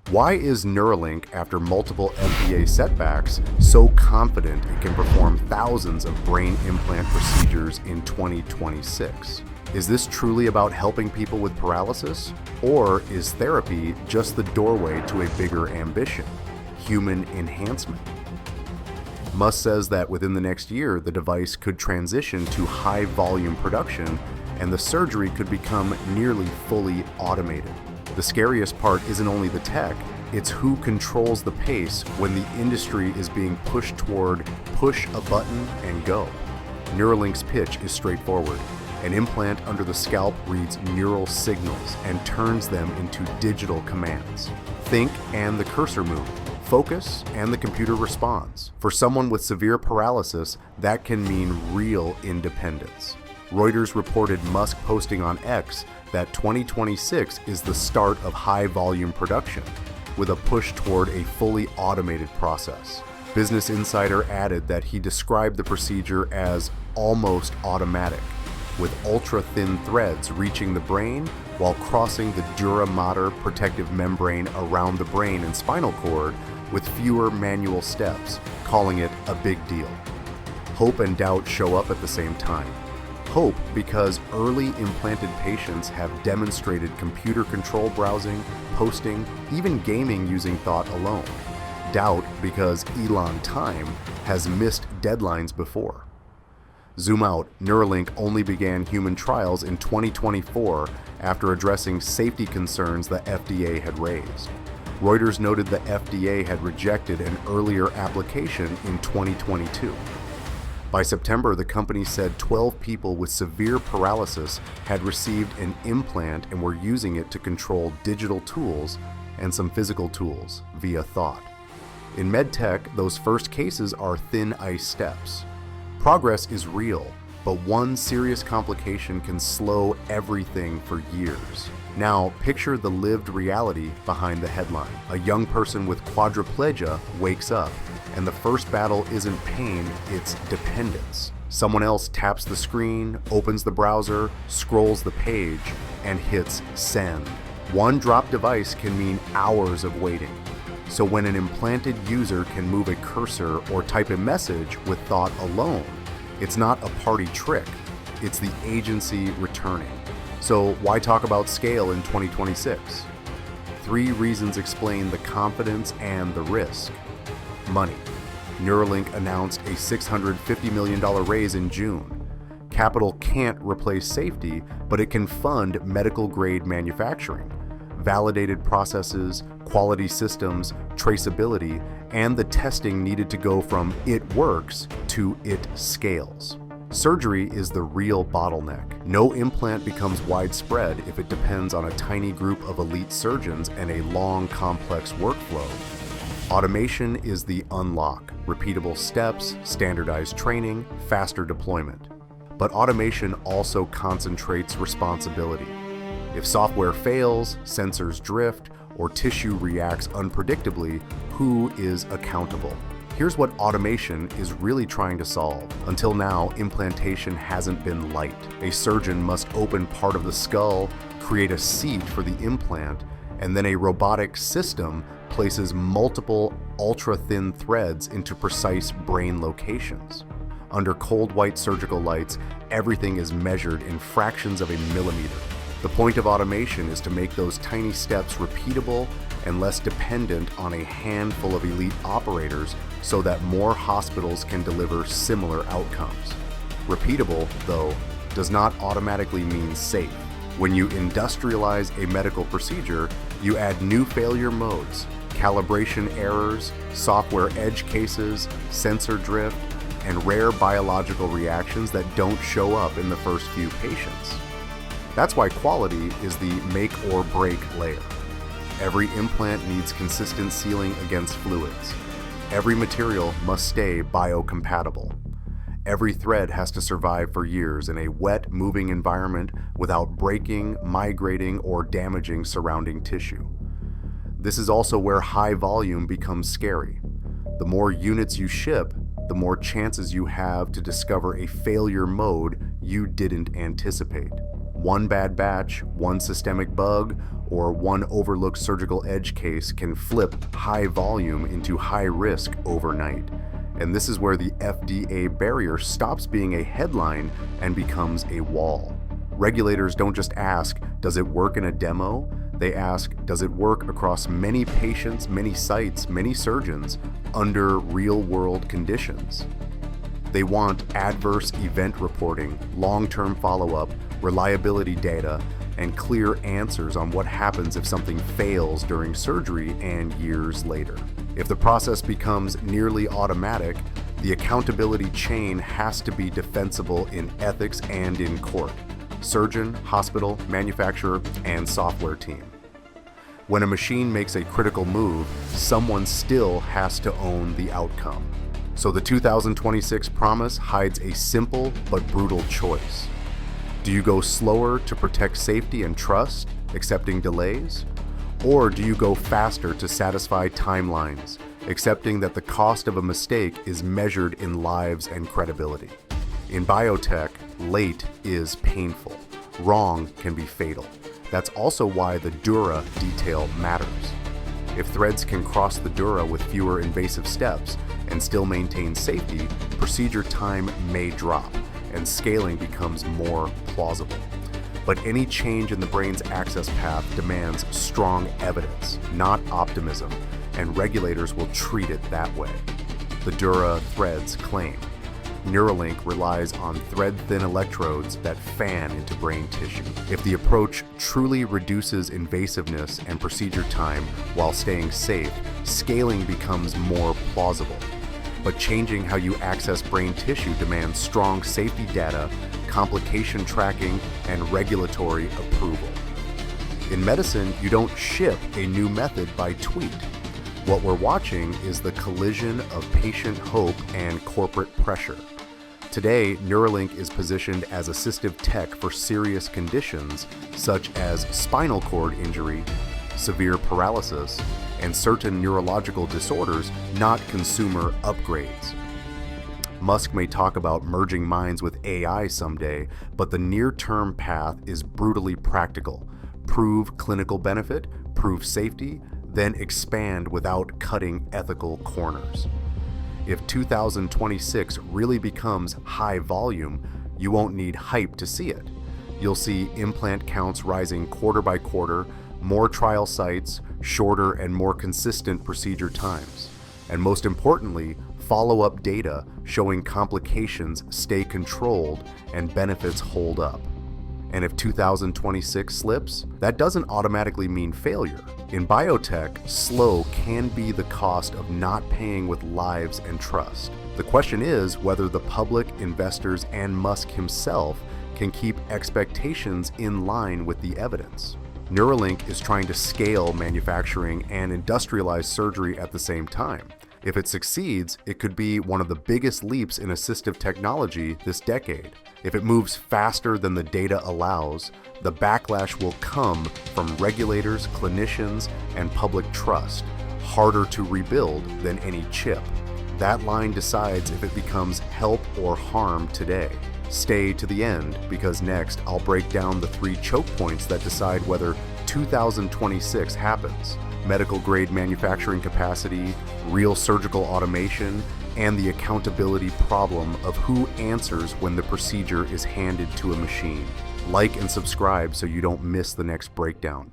Why is Neuralink, after multiple FDA setbacks, so confident it can perform thousands of brain implant procedures in 2026? Is this truly about helping people with paralysis? Or is therapy just the doorway to a bigger ambition, human enhancement? Musk says that within the next year, the device could transition to high-volume production and the surgery could become nearly fully automated. The scariest part isn't only the tech, it's who controls the pace when the industry is being pushed toward push a button and go. Neuralink's pitch is straightforward. An implant under the scalp reads neural signals and turns them into digital commands. Think and the cursor moves. Focus and the computer responds. For someone with severe paralysis, that can mean real independence. Reuters reported Musk posting on X that 2026 is the start of high-volume production, with a push toward a fully automated process. Business Insider added that he described the procedure as almost automatic, with ultra-thin threads reaching the brain while crossing the dura mater protective membrane around the brain and spinal cord with fewer manual steps, calling it a big deal. Hope and doubt show up at the same time. Hope because early implanted patients have demonstrated computer control browsing, posting, even gaming using thought alone. Doubt because Elon Time has missed deadlines before. Zoom out, Neuralink only began human trials in 2024 after addressing safety concerns the FDA had raised. Reuters noted the FDA had rejected an earlier application in 2022. By September, the company said 12 people with severe paralysis had received an implant and were using it to control digital tools and some physical tools via thought. In medtech, those first cases are thin ice steps. Progress is real, but one serious complication can slow everything for years. Now, picture the lived reality behind the headline. A young person with quadriplegia wakes up, and the first battle isn't pain, it's dependence. Someone else taps the screen, opens the browser, scrolls the page, and hits send. One drop device can mean hours of waiting. So when an implanted user can move a cursor or type a message with thought alone, it's not a party trick, it's the agency returning. So why talk about scale in 2026? 3 reasons explain the confidence and the risk. Money. Neuralink announced a $650 million raise in June. Capital can't replace safety, but it can fund medical-grade manufacturing, validated processes, quality systems, traceability, and the testing needed to go from it works to it scales. Surgery is the real bottleneck. No implant becomes widespread if it depends on a tiny group of elite surgeons and a long, complex workflow. Automation is the unlock. Repeatable steps, standardized training, faster deployment. But automation also concentrates responsibility. If software fails, sensors drift, or tissue reacts unpredictably, who is accountable? Here's what automation is really trying to solve. Until now, implantation hasn't been light. A surgeon must open part of the skull, create a seat for the implant, and then a robotic system places multiple ultra-thin threads into precise brain locations. Under cold white surgical lights, everything is measured in fractions of a millimeter. The point of automation is to make those tiny steps repeatable and less dependent on a handful of elite operators so that more hospitals can deliver similar outcomes. Repeatable, though, does not automatically mean safe. When you industrialize a medical procedure, you add new failure modes, calibration errors, software edge cases, sensor drift, and rare biological reactions that don't show up in the first few patients. That's why quality is the make or break layer. Every implant needs consistent sealing against fluids. Every material must stay biocompatible. Every thread has to survive for years in a wet, moving environment without breaking, migrating, or damaging surrounding tissue. This is also where high volume becomes scary. The more units you ship, the more chances you have to discover a failure mode you didn't anticipate. One bad batch, one systemic bug, or one overlooked surgical edge case can flip high volume into high risk overnight. And this is where the FDA barrier stops being a headline and becomes a wall. Regulators don't just ask, does it work in a demo? They ask, does it work across many patients, many sites, many surgeons, under real-world conditions? They want adverse event reporting, long-term follow-up, reliability data, and clear answers on what happens if something fails during surgery and years later. If the process becomes nearly automatic, the accountability chain has to be defensible in ethics and in court. Surgeon, hospital, manufacturer, and software team. When a machine makes a critical move, someone still has to own the outcome. So the 2026 promise hides a simple but brutal choice. Do you go slower to protect safety and trust, accepting delays? Or do you go faster to satisfy timelines, accepting that the cost of a mistake is measured in lives and credibility? In biotech, late is painful. Wrong can be fatal. That's also why the dura detail matters. If threads can cross the dura with fewer invasive steps and still maintain safety, procedure time may drop and scaling becomes more plausible. But any change in the brain's access path demands strong evidence, not optimism, and regulators will treat it that way. The dura threads claim. Neuralink relies on thread-thin electrodes that fan into brain tissue. If the approach truly reduces invasiveness and procedure time while staying safe, scaling becomes more plausible. But changing how you access brain tissue demands strong safety data, complication tracking, and regulatory approval. In medicine, you don't ship a new method by tweet. What we're watching is the collision of patient hope and corporate pressure. Today, Neuralink is positioned as assistive tech for serious conditions such as spinal cord injury, severe paralysis, and certain neurological disorders, not consumer upgrades. Musk may talk about merging minds with AI someday, but the near-term path is brutally practical. Prove clinical benefit, prove safety, then expand without cutting ethical corners. If 2026 really becomes high volume, you won't need hype to see it. You'll see implant counts rising quarter by quarter, more trial sites, shorter and more consistent procedure times, and most importantly, follow-up data showing complications stay controlled and benefits hold up. And if 2026 slips, that doesn't automatically mean failure. In biotech, slow can be the cost of not paying with lives and trust. The question is whether the public, investors, and Musk himself can keep expectations in line with the evidence. Neuralink is trying to scale manufacturing and industrialize surgery at the same time. If it succeeds, it could be one of the biggest leaps in assistive technology this decade. If it moves faster than the data allows, the backlash will come from regulators, clinicians, and public trust, harder to rebuild than any chip. That line decides if it becomes help or harm today. Stay to the end, because next I'll break down the 3 choke points that decide whether 2026 happens: medical-grade manufacturing capacity, real surgical automation, and the accountability problem of who answers when the procedure is handed to a machine. Like and subscribe so you don't miss the next breakdown.